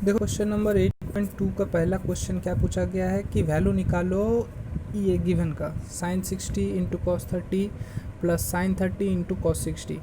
देखो question number 8.2 का पहला क्वेश्चन क्या पूछा गया है कि वैल्यू निकालो ये गिवन का sine 60 into cos 30 plus sine 30 into cos 60।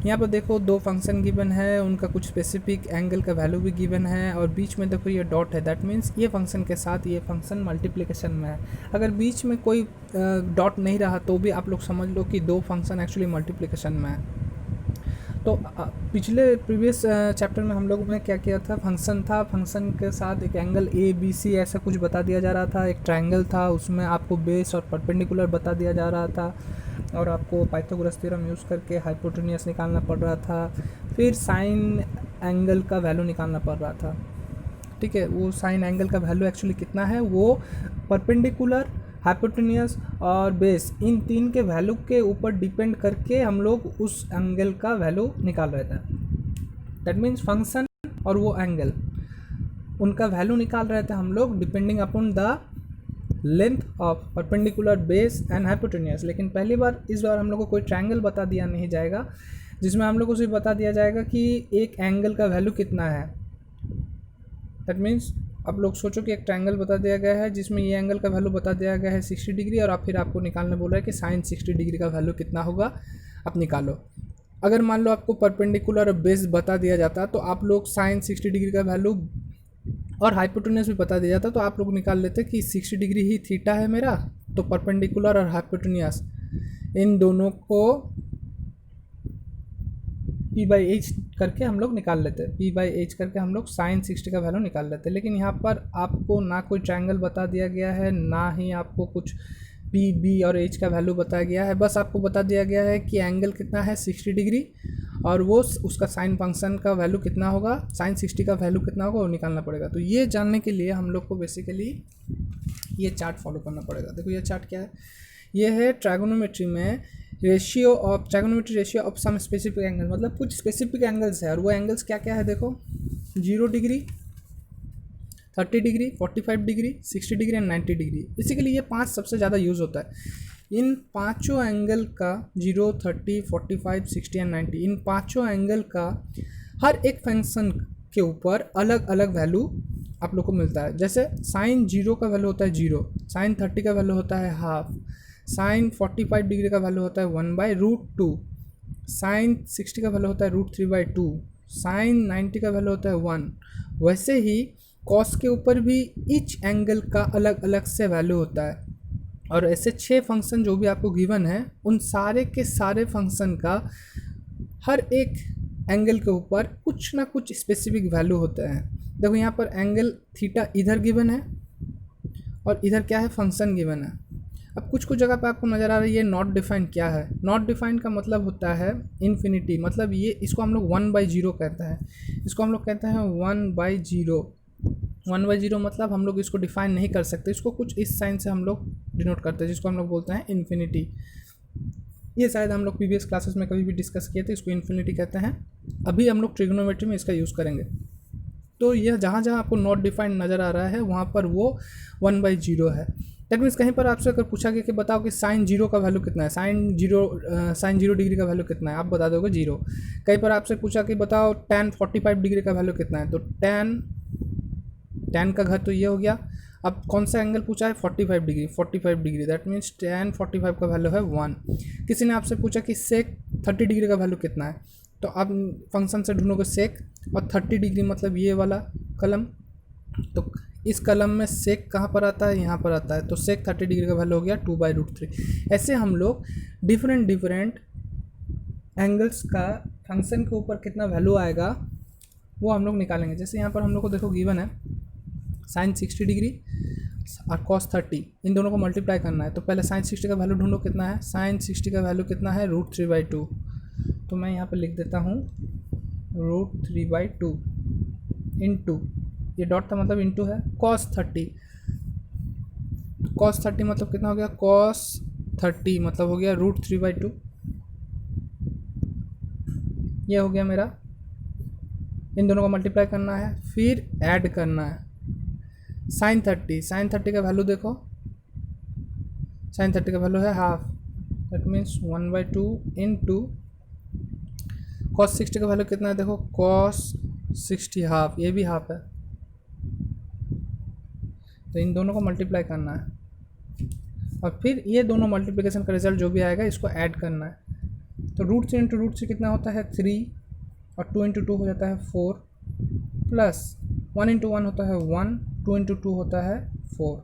यहाँ पर देखो दो फंक्शन गिवन है, उनका कुछ स्पेसिफिक एंगल का वैल्यू भी गिवन है और बीच में देखो ये डॉट है, दैट मीन्स ये फंक्शन के साथ ये फंक्शन मल्टीप्लिकेशन में है। अगर बीच में कोई डॉट नहीं रहा तो भी आप लोग समझ लो कि दो फंक्शन एक्चुअली मल्टीप्लिकेशन में है। तो पिछले प्रीवियस चैप्टर में हम लोगों ने क्या किया था, फंक्शन था, फंक्शन के साथ एक एंगल ए बी सी ऐसा कुछ बता दिया जा रहा था, एक ट्रायंगल था उसमें आपको बेस और परपेंडिकुलर बता दिया जा रहा था और आपको पाइथागोरस थ्योरम यूज़ करके हाइपोटेन्यूस निकालना पड़ रहा था, फिर साइन एंगल का वैल्यू निकालना पड़ रहा था। ठीक है, वो साइन एंगल का वैल्यू एक्चुअली कितना है, वो परपेंडिकुलर, हाइपोटेन्यूस और बेस इन तीन के वैल्यू के ऊपर डिपेंड करके हम लोग उस एंगल का वैल्यू निकाल रहे थे। दैट मीन्स फंक्शन और वो एंगल उनका वैल्यू निकाल रहे थे हम लोग depending upon the length of perpendicular base and hypotenuse. लेकिन पहली बार इस बार हम लोग को कोई ट्रायंगल बता दिया नहीं जाएगा जिसमें हम लोग को सिर्फ बता दिया जाएगा कि एक एंगल का वैल्यू कितना है। दैट मीन्स आप लोग सोचो कि एक ट्रायंगल बता दिया गया है जिसमें ये एंगल का वैल्यू बता दिया गया है 60 डिग्री और फिर आपको निकालने बोल रहा है कि साइन 60 डिग्री का वैल्यू कितना होगा, आप निकालो। अगर मान लो आपको परपेंडिकुलर और बेस बता दिया जाता तो आप लोग साइन 60 डिग्री का वैल्यू और हाइपोटेन्यूस भी बता दिया जाता तो आप लोग निकाल लेते कि 60 डिग्री ही थीटा है मेरा, तो परपेंडिकुलर और हाइपोटेन्यूस इन दोनों को पी बाई एच करके हम लोग निकाल लेते हैं, पी बाई एच करके हम लोग साइन 60 का वैल्यू निकाल लेते हैं। लेकिन यहाँ पर आपको ना कोई ट्रायंगल बता दिया गया है, ना ही आपको कुछ पी बी और एच का वैल्यू बताया गया है, बस आपको बता दिया गया है कि एंगल कितना है 60 डिग्री और वो उसका साइन फंक्शन का वैल्यू कितना होगा, साइन 60 का वैल्यू कितना होगा वो निकालना पड़ेगा। तो ये जानने के लिए हम लोग को बेसिकली ये चार्ट फॉलो करना पड़ेगा। देखो ये चार्ट क्या है, ये है ट्रायगोनोमेट्री में ratio of trigonometry ratio of some specific angle, मतलब कुछ स्पेसिफिक एंगल्स है और वो एंगल्स क्या क्या है देखो, 0 degree, 30 degree, 45 degree, 60 degree and 90 degree. Basically ये पांच सबसे ज़्यादा यूज़ होता है। इन पांचों एंगल का 0, 30, 45, 60 एंड 90, इन पांचों एंगल का हर एक फंक्शन के ऊपर अलग अलग वैल्यू आप लोग को मिलता है। जैसे साइन 0 का वैल्यू होता है 0, साइन 30 का वैल्यू होता है हाफ, साइन 45 डिग्री का वैल्यू होता है 1/√2, साइन 60 का वैल्यू होता है √3/2, साइन 90 का वैल्यू होता है 1। वैसे ही कॉस के ऊपर भी ईच एंगल का अलग अलग से वैल्यू होता है और ऐसे 6 फंक्शन जो भी आपको गिवन है उन सारे के सारे फंक्शन का हर एक एंगल के ऊपर कुछ ना कुछ स्पेसिफिक वैल्यू होते हैं। देखो यहाँ पर एंगल थीटा इधर गिवन है और इधर क्या है, फंक्शन गिवन है। अब कुछ कुछ जगह पे आपको नज़र आ रहा है ये नॉट डिफाइन, क्या है नॉट डिफाइन का मतलब होता है इन्फिनिटी, मतलब ये इसको हम लोग 1/0 कहते हैं, इसको हम लोग कहते हैं 1/0। 1/0 मतलब हम लोग इसको डिफाइन नहीं कर सकते, इसको कुछ इस साइन से हम लोग डिनोट करते हैं जिसको हम लोग बोलते हैं इन्फिनिटी। ये शायद हम लोग प्रीवियस क्लासेस में कभी भी डिस्कस किए थे, इसको इन्फिनिटी कहते हैं। अभी हम लोग ट्रिग्नोमेट्री में इसका यूज़ करेंगे। तो यह जहाँ जहाँ आपको नॉट डिफाइंड नज़र आ रहा है वहाँ पर वो 1/0 है। दैट मीन्स कहीं पर आपसे अगर पूछा गया कि बताओ कि साइन 0 का वैल्यू कितना है, साइन 0 डिग्री का वैल्यू कितना है, आप बता दोगे 0। कहीं पर आपसे पूछा कि बताओ tan 45 डिग्री का वैल्यू कितना है, तो tan का घर तो ये हो गया। अब कौन सा एंगल पूछा है, 45 degree, 45 degree, that means tan 45 का वैल्यू है 1। किसी ने आपसे पूछा कि सेक 30 डिग्री का वैल्यू कितना है, तो आप फंक्शन से ढूंढोगे सेक और 30 डिग्री मतलब ये वाला कलम, तो इस कलम में सेक कहाँ पर आता है, यहाँ पर आता है, तो सेक 30 डिग्री का वैल्यू हो गया 2/√3। ऐसे हम लोग डिफरेंट एंगल्स का फंक्शन के ऊपर कितना वैल्यू आएगा वो हम लोग निकालेंगे। जैसे यहाँ पर हम लोग को देखो गिवन है साइन 60 डिग्री और कॉस 30, इन दोनों को मल्टीप्लाई करना है। तो पहले साइन 60 का वैल्यू ढूंढो कितना है, साइन 60 का वैल्यू कितना है √3/2, तो मैं यहाँ पर लिख देता हूँ √3/2 इंटू, ये डॉट का मतलब इंटू है, cos 30, cos 30 मतलब कितना हो गया, cos 30 मतलब हो गया √3/2, ये हो गया मेरा। इन दोनों को मल्टीप्लाई करना है फिर ऐड करना है। साइन 30 का वैल्यू देखो, साइन 30 का वैल्यू है half, that means 1/2 into cos 60 का वैल्यू कितना है देखो, cos 60 हाफ, ये भी हाफ है, तो इन दोनों को मल्टीप्लाई करना है और फिर ये दोनों मल्टीप्लिकेशन का रिजल्ट जो भी आएगा इसको ऐड करना है। तो root three into root three कितना होता है 3 और 2 इंटू 2 हो जाता है 4 प्लस 1 इंटू 1 होता है 1, 2 इंटू 2 होता है 4,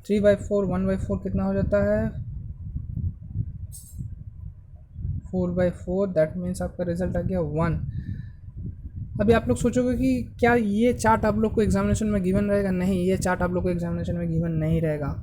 3/4 1/4 कितना हो जाता है 4/4, दैट मीन्स आपका रिजल्ट आ गया 1। अभी आप लोग सोचोगे कि क्या ये चार्ट आप लोग को एग्जामिनेशन में गिवन रहेगा? नहीं, ये चार्ट आप लोग को एग्जामिनेशन में गिवन नहीं रहेगा,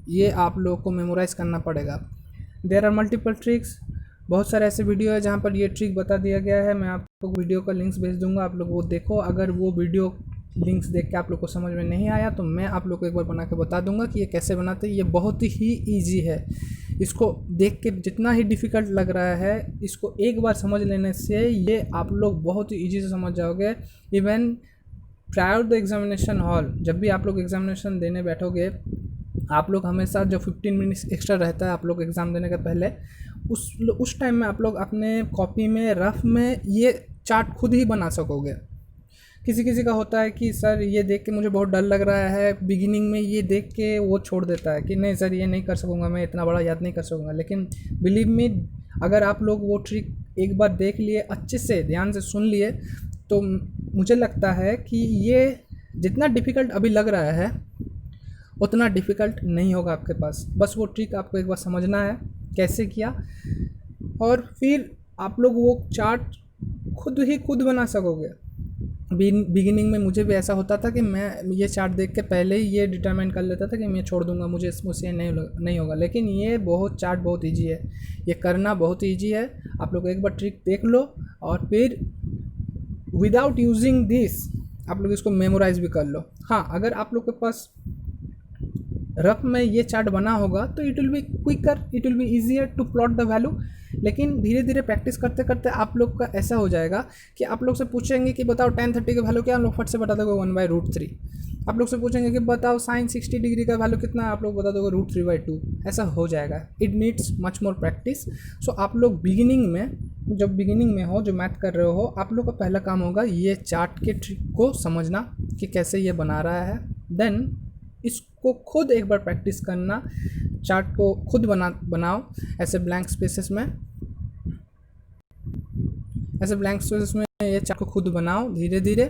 ये आप लोग को मेमोराइज़ करना पड़ेगा। देयर आर मल्टीपल ट्रिक्स, बहुत सारे ऐसे वीडियो है जहाँ पर ये ट्रिक बता दिया गया है। मैं आपको वीडियो का लिंक्स भेज दूंगा, आप लोग वो देखो। अगर वो वीडियो लिंक्स देख के आप लोग को समझ में नहीं आया तो मैं आप लोग को एक बार बना के बता दूंगा कि ये कैसे बनाते हैं। ये बहुत ही ईजी है, इसको देख के जितना ही डिफ़िकल्ट लग रहा है इसको एक बार समझ लेने से ये आप लोग बहुत ही ईजी से समझ जाओगे। Even prior the examination hall, जब भी आप लोग एग्जामिनेशन देने बैठोगे आप लोग हमेशा जो 15 मिनट्स एक्स्ट्रा रहता है आप लोग एग्ज़ाम देने के पहले, उस टाइम में आप लोग अपने कॉपी में रफ में ये चार्ट खुद ही बना सकोगे। किसी किसी का होता है कि सर ये देख के मुझे बहुत डर लग रहा है, बिगिनिंग में ये देख के वो छोड़ देता है कि नहीं सर ये नहीं कर सकूँगा, मैं इतना बड़ा याद नहीं कर सकूँगा। लेकिन बिलीव मी, अगर आप लोग वो ट्रिक एक बार देख लिए, अच्छे से ध्यान से सुन लिए, तो मुझे लगता है कि ये जितना डिफ़िकल्ट अभी लग रहा है उतना डिफ़िकल्ट नहीं होगा आपके पास। बस वो ट्रिक आपको एक बार समझना है कैसे किया, और फिर आप लोग वो चार्ट खुद बना सकोगे। बिगिनिंग में मुझे भी ऐसा होता था कि मैं ये चार्ट देख के पहले ही ये डिटरमाइन कर लेता था कि मैं छोड़ दूंगा, मुझे मुझसे नहीं होगा। लेकिन ये चार्ट बहुत ईजी है, ये करना बहुत ईजी है। आप लोग एक बार ट्रिक देख लो और फिर विदाउट यूजिंग दिस आप लोग इसको मेमोराइज भी कर लो। हाँ, अगर आप लोग के पास रफ में ये चार्ट बना होगा तो it will be quicker, it will be easier to plot the value. लेकिन धीरे धीरे प्रैक्टिस करते करते आप लोग का ऐसा हो जाएगा कि आप लोग से पूछेंगे कि बताओ tan 30 का वैल्यू क्या, हम लोग फट से बता दोगे 1/√3। आप लोग से पूछेंगे कि बताओ sin 60 डिग्री का वैल्यू कितना, आप लोग बता दोगे √3/2। ऐसा हो जाएगा, it needs much more practice. So आप लोग बिगिनिंग में हो, जो मैथ कर रहे हो, आप लोग का पहला काम होगा ये चार्ट के ट्रिक को समझना कि कैसे ये बना रहा है। देन इसको खुद एक बार प्रैक्टिस करना, चार्ट को खुद बनाओ ऐसे ब्लैंक स्पेसेस में ये चार्ट को खुद बनाओ धीरे धीरे।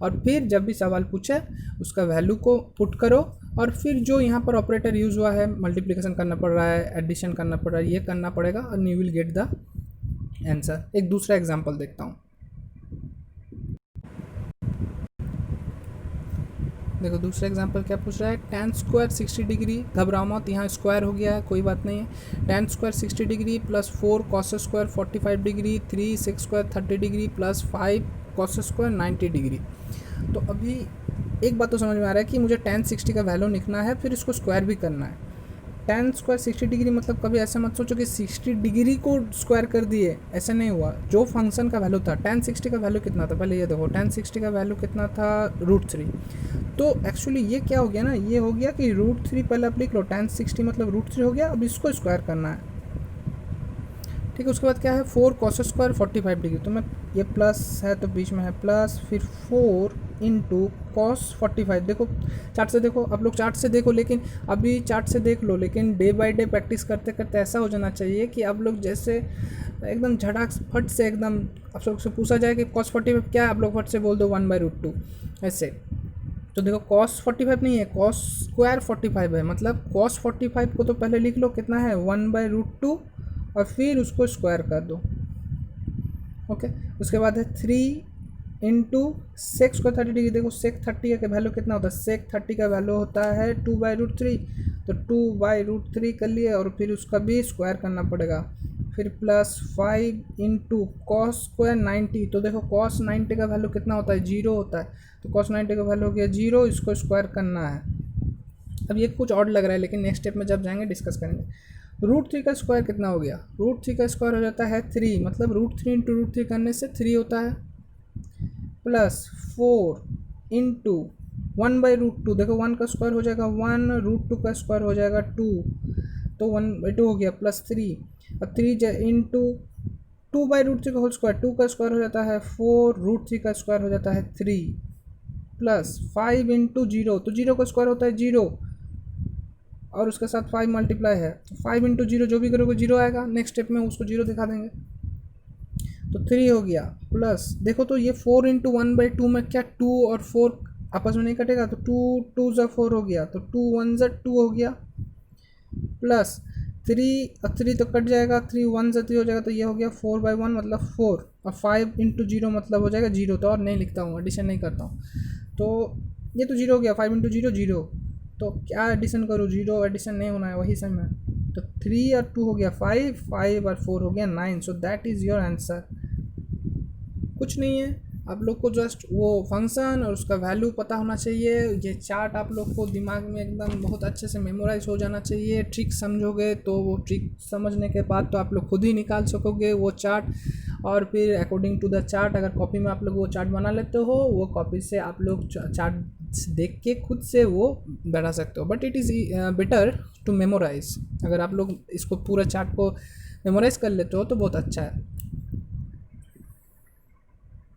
और फिर जब भी सवाल पूछे उसका वैल्यू को पुट करो, और फिर जो यहाँ पर ऑपरेटर यूज़ हुआ है, मल्टीप्लिकेशन करना पड़ रहा है, एडिशन करना पड़ रहा है, ये करना पड़ेगा और you will get the answer. एक दूसरा एग्जांपल देखता हूँ। देखो दूसरा एग्जांपल क्या पूछ रहा है, tan स्क्वायर 60 डिग्री, घबराओ मत, यहाँ स्क्वायर हो गया है, कोई बात नहीं है। tan square 60 degree plus 4 cos square 45 degree, 3 sec square 30 degree plus 5 cos square 90 degree. तो अभी एक बात तो समझ में आ रहा है कि मुझे tan 60 का वैल्यू लिखना है, फिर इसको स्क्वायर भी करना है। tan स्क्वायर 60 डिग्री मतलब कभी ऐसा मत सोचो कि 60 डिग्री को स्क्वायर कर दिए, ऐसा नहीं हुआ। जो फंक्शन का वैल्यू था, tan 60 का वैल्यू कितना था, पहले ये देखो, tan 60 का वैल्यू कितना था √3। तो एक्चुअली ये क्या हो गया ना, ये हो गया कि √3 पहले आप लिख लो, tan 60 मतलब √3 हो गया। अब इसको स्क्वायर करना है, ठीक है। उसके बाद क्या है, 4 cos स्क्वायर 45 डिग्री, तो मैं ये प्लस है तो बीच में है प्लस, फिर 4 इंटू cos 45। देखो चार्ट से देखो, आप लोग चार्ट से देखो, लेकिन अभी चार्ट से देख लो, लेकिन डे बाय डे प्रैक्टिस करते करते ऐसा हो जाना चाहिए कि आप लोग जैसे एकदम झटाक फट से एकदम आप लोग से पूछा जाए कि cos 45 क्या है, आप लोग फट से बोल दो 1/√2 ऐसे। तो देखो cos 45 नहीं है, cos स्क्वायर 45 है, मतलब cos 45 को तो पहले लिख लो कितना है 1/√2 और फिर उसको स्क्वायर कर दो, ओके। उसके बाद है 3 इंटू सेक स्क्वायर 30 डिग्री। देखो सेक 30 का वैल्यू कितना होता है, सेक 30 का वैल्यू होता है 2/√3, तो 2/√3 कर लिए और फिर उसका भी स्क्वायर करना पड़ेगा। फिर प्लस 5 इंटू कॉस स्क्वायर 90। तो देखो cos 90 का वैल्यू कितना होता है, 0 होता है, तो cos 90 का वैल्यू हो गया 0, इसको स्क्वायर करना है। अब ये कुछ और लग रहा है, लेकिन नेक्स्ट स्टेप में जब जाएंगे डिस्कस करेंगे। √3 का स्क्वायर कितना हो गया, √3 का स्क्वायर हो जाता है 3, मतलब √3 इंटू √3 करने से 3 होता है, प्लस 4 इंटू 1/√2। देखो 1 का स्क्वायर हो जाएगा 1, √2 का स्क्वायर हो जाएगा 2, तो 1/2 हो गया, प्लस 3 और 3 इंटू 2/√3 का होल स्क्वायर, 2 का स्क्वायर हो जाता है 4, √3 का स्क्वायर हो जाता है 3, प्लस 5 × 0, तो 0 का स्क्वायर होता है 0 और उसके साथ 5 मल्टीप्लाई है, तो 5 × 0 जो भी करोगे 0 आएगा। नेक्स्ट स्टेप में उसको 0 दिखा देंगे, तो 3 हो गया। प्लस देखो तो ये 4 × 1/2 में क्या 2 और 4 आपस में नहीं कटेगा, तो 2 2 ज़ा 4 हो गया, तो 2 1 ज़ा 2 हो गया। प्लस 3 और 3 तो कट जाएगा, 3 1 ज़ा 3 हो जाएगा, तो ये हो गया 4/1 मतलब 4, और 5 × 0 मतलब हो जाएगा 0। तो और नहीं लिखता हूँ, एडिशन नहीं करता हूँ, तो ये तो 0 हो गया। 5 × 0 0, तो क्या एडिशन करूँ, 0 एडिशन नहीं होना है, वही सम है। तो 3 और 2 हो गया 5, 5 और 4 हो गया 9। So that is your answer. कुछ नहीं है, आप लोग को जस्ट वो फंक्शन और उसका वैल्यू पता होना चाहिए। ये चार्ट आप लोग को दिमाग में एकदम बहुत अच्छे से मेमोराइज हो जाना चाहिए। ट्रिक समझोगे तो वो ट्रिक समझने के बाद तो आप लोग खुद ही निकाल सकोगे वो चार्ट, और फिर अकॉर्डिंग टू द चार्ट अगर कॉपी में आप लोग वो चार्ट बना लेते हो, वो कॉपी से आप लोग चार्ट देख के खुद से वो बना सकते हो। But it is better to memorise. अगर आप लोग इसको पूरा चार्ट को मेमोराइज कर लेते हो तो बहुत अच्छा है।